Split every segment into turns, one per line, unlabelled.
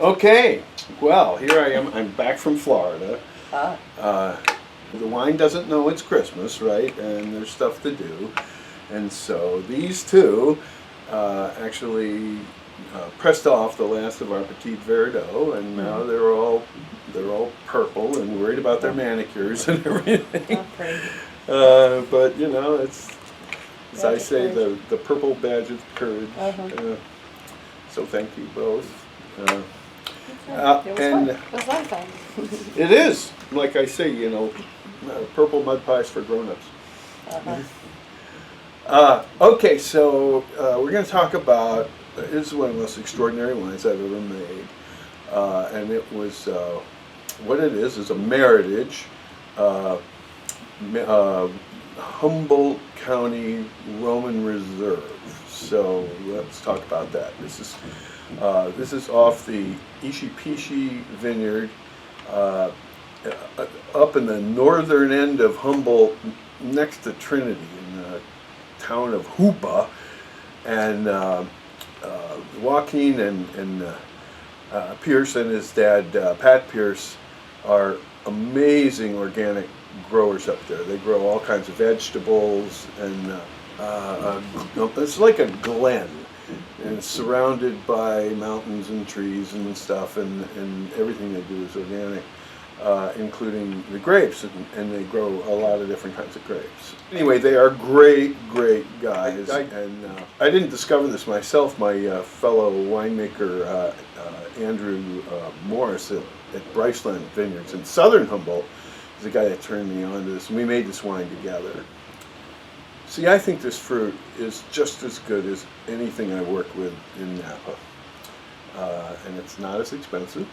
Okay, well, here I am. I'm back from Florida.
Ah.
The wine doesn't know it's Christmas, right? And there's stuff to do. And so these two actually pressed off the last of our Petit Verdot, and now they're all purple and worried about their manicures and everything.
Oh, pretty.
But you know, it's as I
Badge of
say,
courage.
the purple badge of courage.
Uh-huh.
So thank you both.
It was
and
fun. It was a lot of fun.
it is, like I say, you know, purple mud pies for grown-ups. Okay, so we're going to talk about, this is one of the most extraordinary wines I've ever made. And it was, what it is a Meritage, Humboldt County Roman Reserve. So let's talk about that. This is off the Ishipishi Vineyard, up in the northern end of Humboldt, next to Trinity, in the town of Huba. And Joaquin and Pierce and his dad, Pat Pierce, are amazing organic growers up there. They grow all kinds of vegetables, and it's like a glen, and it's surrounded by mountains and trees and stuff, and everything they do is organic, including the grapes, and they grow a lot of different kinds of grapes. Anyway, they are great guys, and I didn't discover this myself. My fellow winemaker, Andrew Morris at Bryceland Vineyards in southern Humboldt, is the guy that turned me on to this, and we made this wine together. See, I think this fruit is just as good as anything I work with in Napa, and it's not as expensive.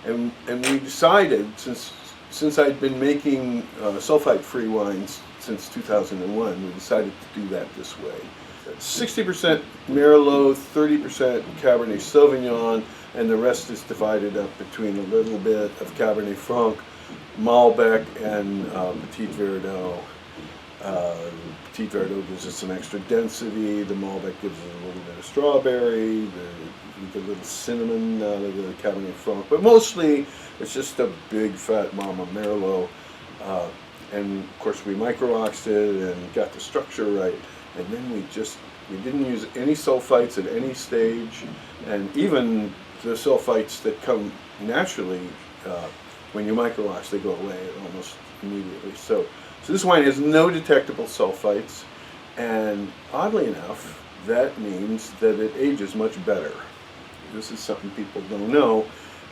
And we decided, since I'd been making sulfite-free wines since 2001, we decided to do that this way. 60% Merlot, 30% Cabernet Sauvignon, and the rest is divided up between a little bit of Cabernet Franc, Malbec, and Petit Verdot. Petit Verdot gives us some extra density. The Malbec gives us a little bit of strawberry. You get a little cinnamon out of the Cabernet Franc, but mostly it's just a big fat Mama Merlot. And of course we micro-oxed it and got the structure right. And then we didn't use any sulfites at any stage, and even the sulfites that come naturally when you micro-ox, they go away almost immediately. So this wine has no detectable sulfites, and oddly enough, that means that it ages much better. This is something people don't know,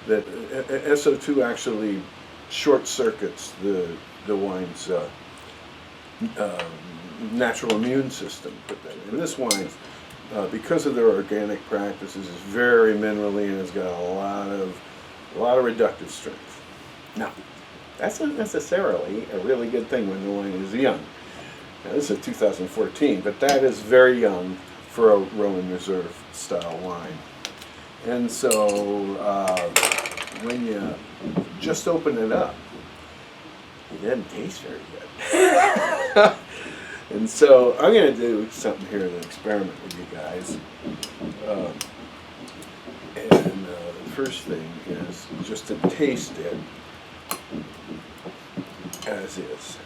that SO2 actually short circuits the wine's natural immune system. And this wine, because of their organic practices, is very minerally and has got a lot of reductive strength. Now, that's not necessarily a really good thing when the wine is young. Now, this is a 2014, but that is very young for a Roman Reserve style wine. And so when you just open it up, it doesn't taste very good. And so I'm going to do something here to experiment with you guys. And the first thing is just to taste it as is.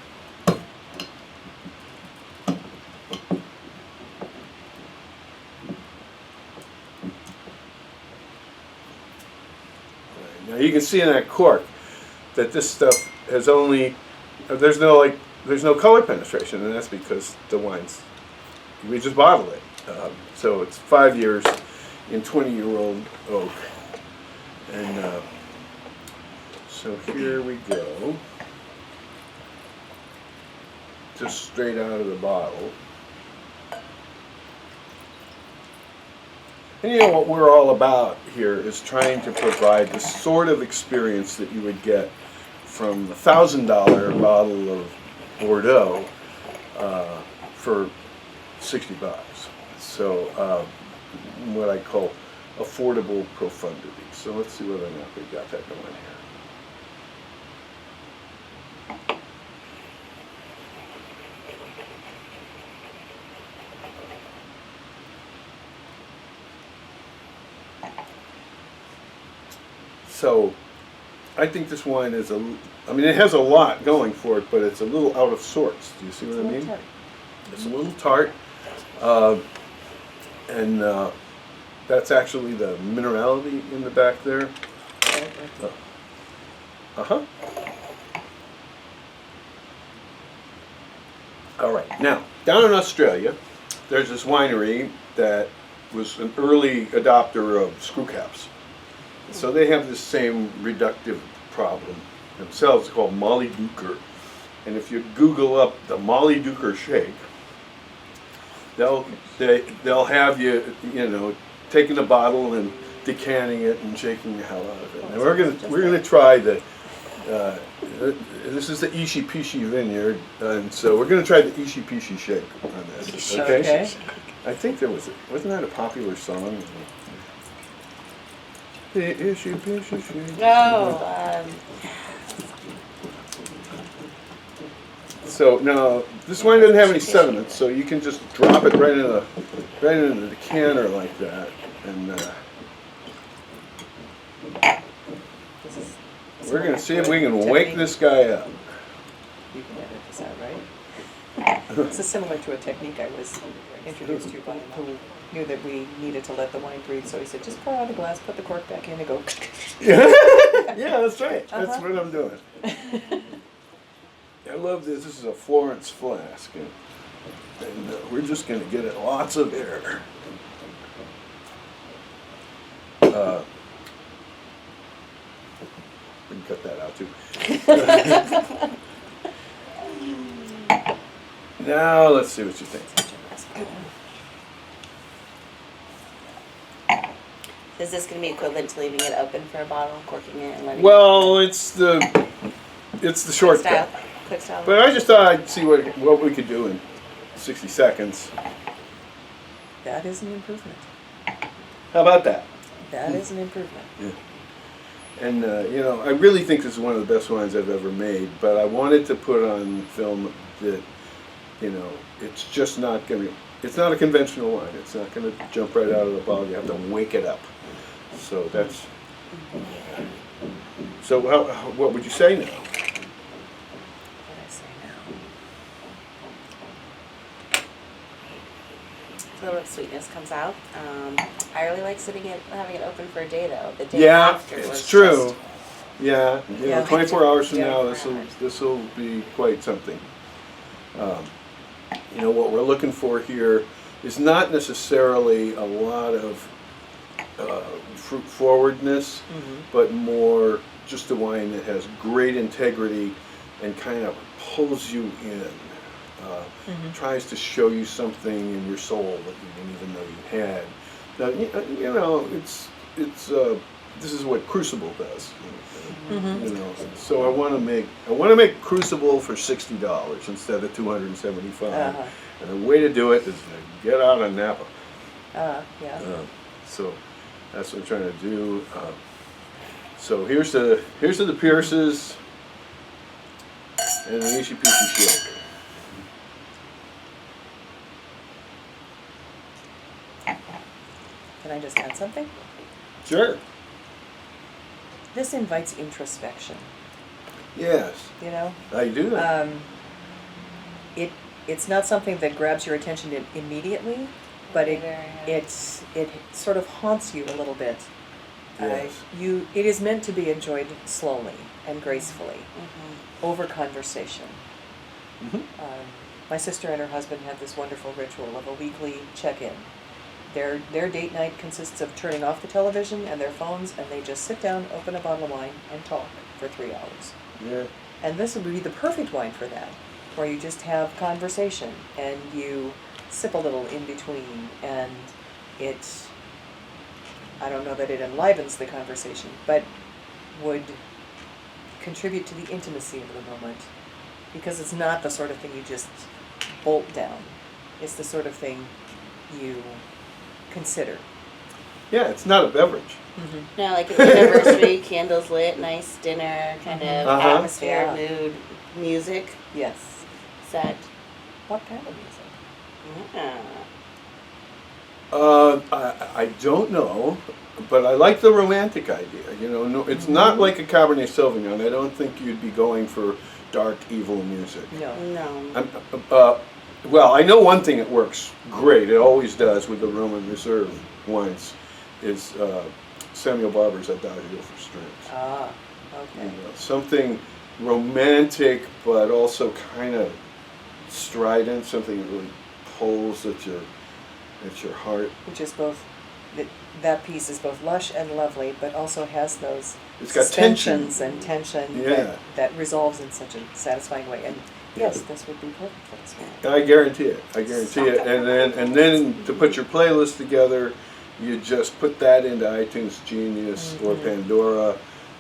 Now you can see in that cork that this stuff has there's no color penetration, and that's because we just bottled it. So it's 5 years in 20-year-old oak. And so here we go. Just straight out of the bottle. And you know what we're all about here is trying to provide the sort of experience that you would get from the $1,000 bottle of Bordeaux for $60. So what I call affordable profundity. So let's see whether or not we got that going here. So I think this wine is I mean, it has a lot going for it, but it's a little out of sorts. Do you see what I mean? It's a little tart. And that's actually the minerality in the back there. Uh-huh. All right. Now, down in Australia, there's this winery that was an early adopter of screw caps. So they have this same reductive problem themselves called Molly Duker. And if you Google up the Molly Duker shake, they'll have you taking a bottle and decanting it and shaking the hell out of it. And we're gonna try the this is the Ishi Pishi vineyard, and so we're gonna try the Ishi Pishi shake on this. Okay. I think wasn't that a popular song? The Ishi Pishi shake.
No.
So now this wine doesn't have any sediment, so you can just drop it right into the decanter like that, and we're gonna see if we can wake this guy up.
You can edit this out, right? This is similar to a technique I was introduced to by him, who knew that we needed to let the wine breathe, so he said, just pour out a glass, put the cork back in, and go.
Yeah, that's right. That's what I'm doing. I love this. This is a Florence flask, and we're just going to get it lots of air. We can cut that out too. Now let's see what you think.
Is this going to be equivalent to leaving it open for a bottle, corking it, and letting
Well, it's the shortcut.
Quick style.
But I just thought I'd see what we could do in 60 seconds.
That is an improvement.
How about that?
That is an improvement.
Yeah. And I really think this is one of the best wines I've ever made. But I wanted to put on film that, it's just not going to. It's not a conventional wine. It's not going to jump right out of the bottle. You have to wake it up. So that's. So what would you say now?
A little sweetness comes out. I really like having it open for a day though. The day after was
it's true.
just-
Yeah, 24 hours from now,
24
this will be quite something. What we're looking for here is not necessarily a lot of fruit forwardness, but more just a wine that has great integrity and kind of pulls you in. Tries to show you something in your soul that you didn't even know you had. Now, this is what Crucible does. So I want to make Crucible for $60 instead of $275. And the way to do it is to get out of Napa. So that's what I'm trying to do. So here's the Pierces and the Ishi Pishi shake.
Can I just add something?
Sure.
This invites introspection.
Yes. I do that.
It's not something that grabs your attention immediately, but it sort of haunts you a little bit.
Yes.
It is meant to be enjoyed slowly and gracefully, over conversation. My sister and her husband have this wonderful ritual of a weekly check-in. Their date night consists of turning off the television and their phones, and they just sit down, open a bottle of wine, and talk for 3 hours.
Yeah.
And this would be the perfect wine for that, where you just have conversation and you sip a little in between, and I don't know that it enlivens the conversation, but would contribute to the intimacy of the moment, because it's not the sort of thing you just bolt down. It's the sort of thing you consider.
Yeah, it's not a beverage.
No, like an anniversary, candles lit, nice dinner, kind of atmosphere, mood, music.
Yes.
Set.
What kind of music?
Yeah.
I don't know. but I like the romantic idea. You know, no, it's not like a Cabernet Sauvignon. I don't think you'd be going for dark, evil music.
No.
No.
Well, I know one thing that works great. It always does with the Roman Reserve wines is Samuel Barber's Adagio for strings.
Ah,
You
okay.
know, something romantic, but also kind of strident. Something that really pulls at your heart.
Which is both, that piece is both lush and lovely, but also has those
It's got tension.
suspensions and tension
Yeah.
that resolves in such a satisfying way. And yes, this would be perfect for this one.
I guarantee it. I guarantee it. And then to put your playlist together, you just put that into iTunes Genius or Pandora,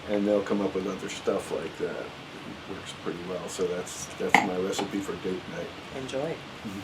and they'll come up with other stuff like that. It works pretty well. So that's my recipe for date night.
Enjoy.
Mhm.